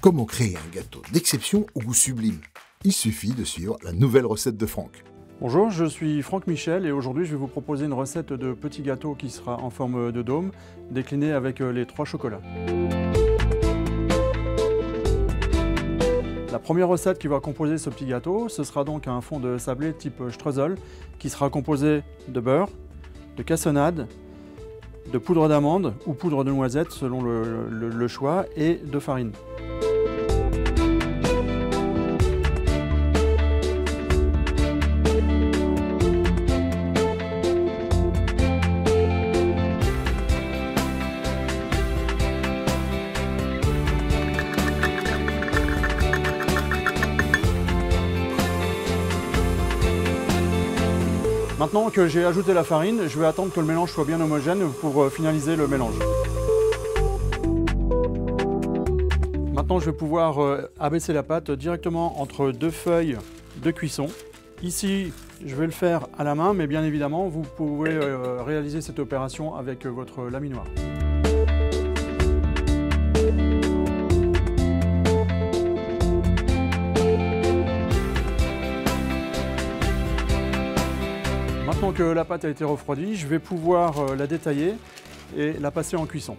Comment créer un gâteau d'exception au goût sublime? Il suffit de suivre la nouvelle recette de Franck. Bonjour, je suis Franck Michel et aujourd'hui je vais vous proposer une recette de petit gâteau qui sera en forme de dôme, décliné avec les 3 chocolats. La première recette qui va composer ce petit gâteau, ce sera donc un fond de sablé type streusel qui sera composé de beurre, de cassonade, de poudre d'amande ou poudre de noisette selon le choix et de farine. Maintenant que j'ai ajouté la farine, je vais attendre que le mélange soit bien homogène pour finaliser le mélange. Maintenant, je vais pouvoir abaisser la pâte directement entre 2 feuilles de cuisson. Ici, je vais le faire à la main, mais bien évidemment, vous pouvez réaliser cette opération avec votre laminoir. Maintenant que la pâte a été refroidie, je vais pouvoir la détailler et la passer en cuisson.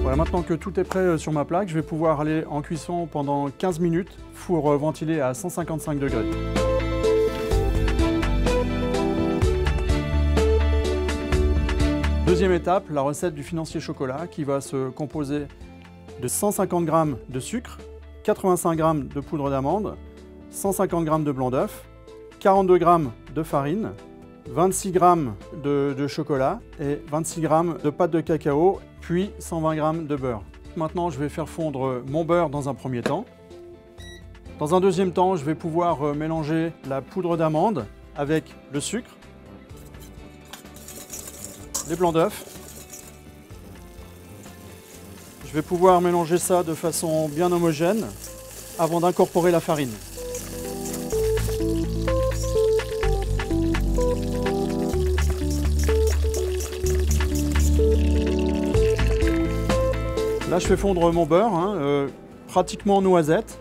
Voilà, maintenant que tout est prêt sur ma plaque, je vais pouvoir aller en cuisson pendant 15 minutes, four ventilé à 155 degrés. Deuxième étape, la recette du financier chocolat qui va se composer de 150 g de sucre, 85 g de poudre d'amande, 150 g de blanc d'œuf, 42 g de farine, 26 g de chocolat et 26 g de pâte de cacao, puis 120 g de beurre. Maintenant, je vais faire fondre mon beurre dans un premier temps. Dans un deuxième temps, je vais pouvoir mélanger la poudre d'amande avec le sucre, les blancs d'œufs. Je vais pouvoir mélanger ça de façon bien homogène avant d'incorporer la farine. Là, je fais fondre mon beurre, pratiquement noisette,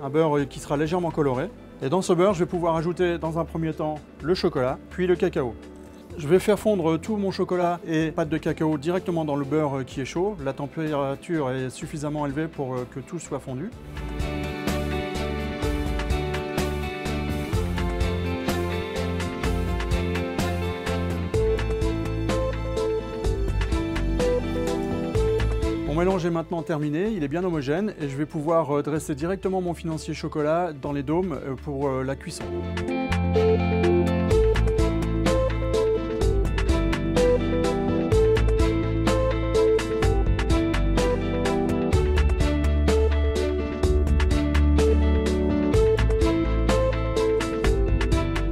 un beurre qui sera légèrement coloré. Et dans ce beurre, je vais pouvoir ajouter dans un premier temps le chocolat, puis le cacao. Je vais faire fondre tout mon chocolat et pâte de cacao directement dans le beurre qui est chaud. La température est suffisamment élevée pour que tout soit fondu. Mon mélange est maintenant terminé, il est bien homogène et je vais pouvoir dresser directement mon financier chocolat dans les dômes pour la cuisson.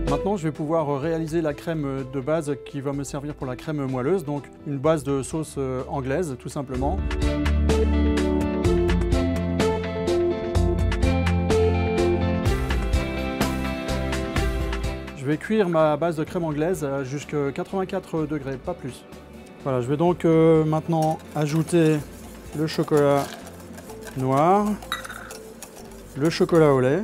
Maintenant, je vais pouvoir réaliser la crème de base qui va me servir pour la crème moelleuse, donc une base de sauce anglaise tout simplement. Je vais cuire ma base de crème anglaise jusqu'à 84 degrés, pas plus. Voilà, je vais donc maintenant ajouter le chocolat noir, le chocolat au lait.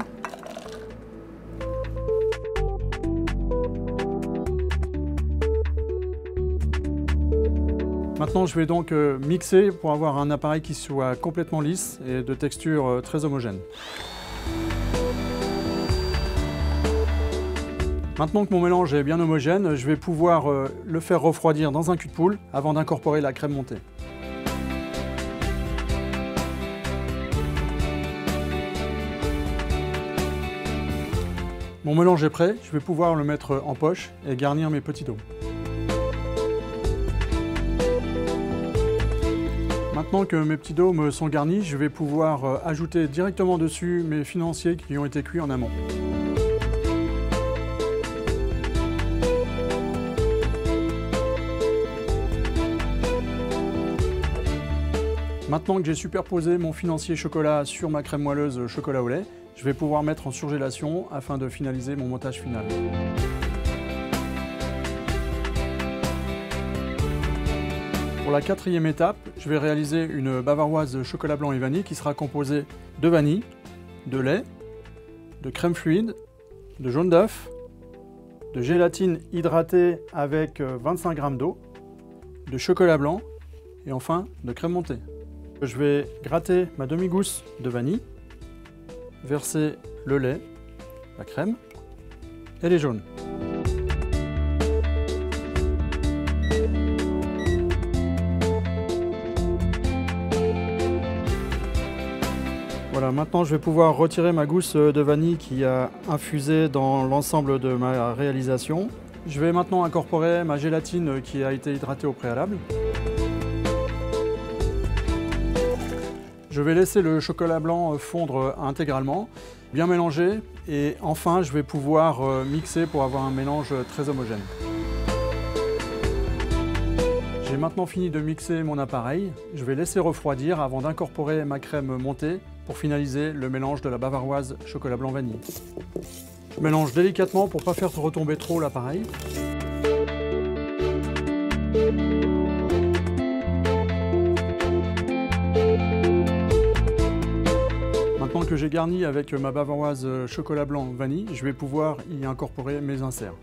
Maintenant, je vais donc mixer pour avoir un appareil qui soit complètement lisse et de texture très homogène. Maintenant que mon mélange est bien homogène, je vais pouvoir le faire refroidir dans un cul de poule avant d'incorporer la crème montée. Mon mélange est prêt, je vais pouvoir le mettre en poche et garnir mes petits dômes. Maintenant que mes petits dômes sont garnis, je vais pouvoir ajouter directement dessus mes financiers qui ont été cuits en amont. Maintenant que j'ai superposé mon financier chocolat sur ma crème moelleuse chocolat au lait, je vais pouvoir mettre en surgélation afin de finaliser mon montage final. Pour la quatrième étape, je vais réaliser une bavaroise chocolat blanc et vanille qui sera composée de vanille, de lait, de crème fluide, de jaune d'œuf, de gélatine hydratée avec 25 g d'eau, de chocolat blanc et enfin de crème montée. Je vais gratter ma demi-gousse de vanille, verser le lait, la crème et les jaunes. Voilà, maintenant je vais pouvoir retirer ma gousse de vanille qui a infusé dans l'ensemble de ma réalisation. Je vais maintenant incorporer ma gélatine qui a été hydratée au préalable. Je vais laisser le chocolat blanc fondre intégralement, bien mélanger et enfin je vais pouvoir mixer pour avoir un mélange très homogène. J'ai maintenant fini de mixer mon appareil. Je vais laisser refroidir avant d'incorporer ma crème montée pour finaliser le mélange de la bavaroise chocolat blanc vanille. Je mélange délicatement pour ne pas faire retomber trop l'appareil. Maintenant que j'ai garni avec ma bavaroise chocolat blanc vanille, je vais pouvoir y incorporer mes inserts.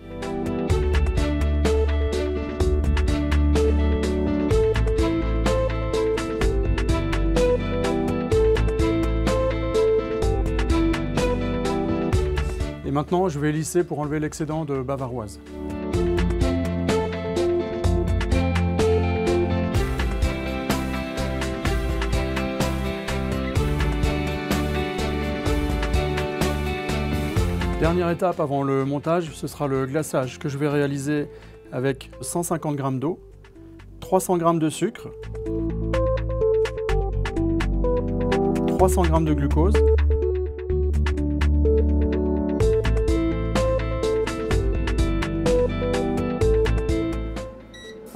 Et maintenant, je vais lisser pour enlever l'excédent de bavaroise. Dernière étape avant le montage, ce sera le glaçage que je vais réaliser avec 150 g d'eau, 300 g de sucre, 300 g de glucose,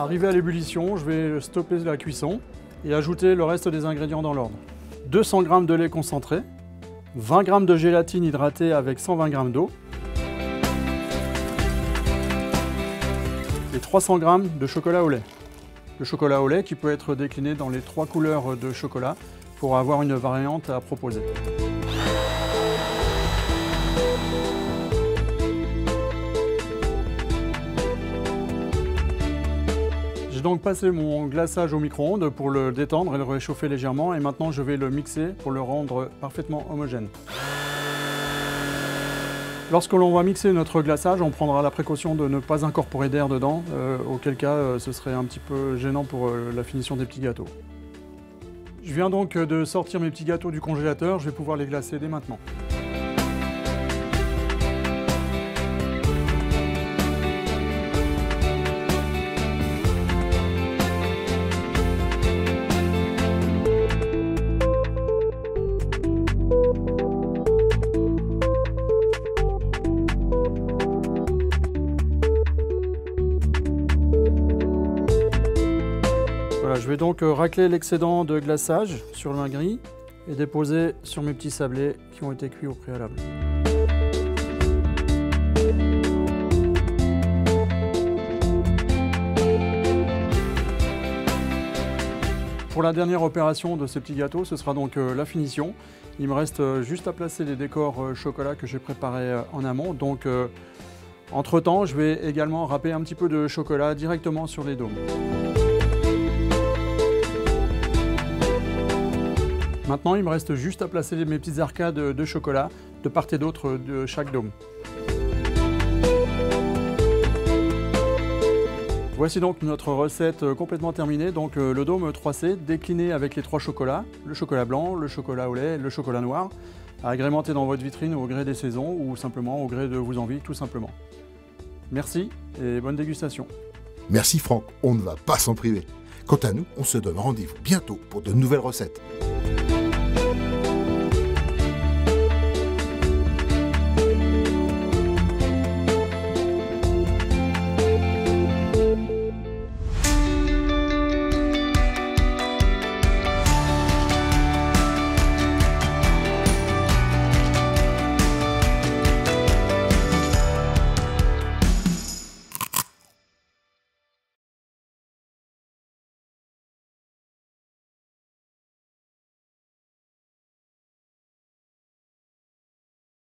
Arrivé à l'ébullition, je vais stopper la cuisson et ajouter le reste des ingrédients dans l'ordre. 200 g de lait concentré, 20 g de gélatine hydratée avec 120 g d'eau et 300 g de chocolat au lait. Le chocolat au lait qui peut être décliné dans les 3 couleurs de chocolat pour avoir une variante à proposer. J'ai donc passé mon glaçage au micro-ondes pour le détendre et le réchauffer légèrement et maintenant je vais le mixer pour le rendre parfaitement homogène. Lorsque l'on va mixer notre glaçage, on prendra la précaution de ne pas incorporer d'air dedans, auquel cas ce serait un petit peu gênant pour la finition des petits gâteaux. Je viens donc de sortir mes petits gâteaux du congélateur, je vais pouvoir les glacer dès maintenant. Voilà, je vais donc racler l'excédent de glaçage sur ma grille et déposer sur mes petits sablés qui ont été cuits au préalable. Pour la dernière opération de ces petits gâteaux, ce sera donc la finition. Il me reste juste à placer les décors chocolat que j'ai préparés en amont. Donc, entre temps, je vais également râper un petit peu de chocolat directement sur les dômes. Maintenant, il me reste juste à placer mes petites arcades de chocolat de part et d'autre de chaque dôme. Voici donc notre recette complètement terminée. Donc le dôme 3C décliné avec les 3 chocolats, le chocolat blanc, le chocolat au lait, le chocolat noir, à agrémenter dans votre vitrine au gré des saisons ou simplement au gré de vos envies, tout simplement. Merci et bonne dégustation. Merci Franck, on ne va pas s'en priver. Quant à nous, on se donne rendez-vous bientôt pour de nouvelles recettes.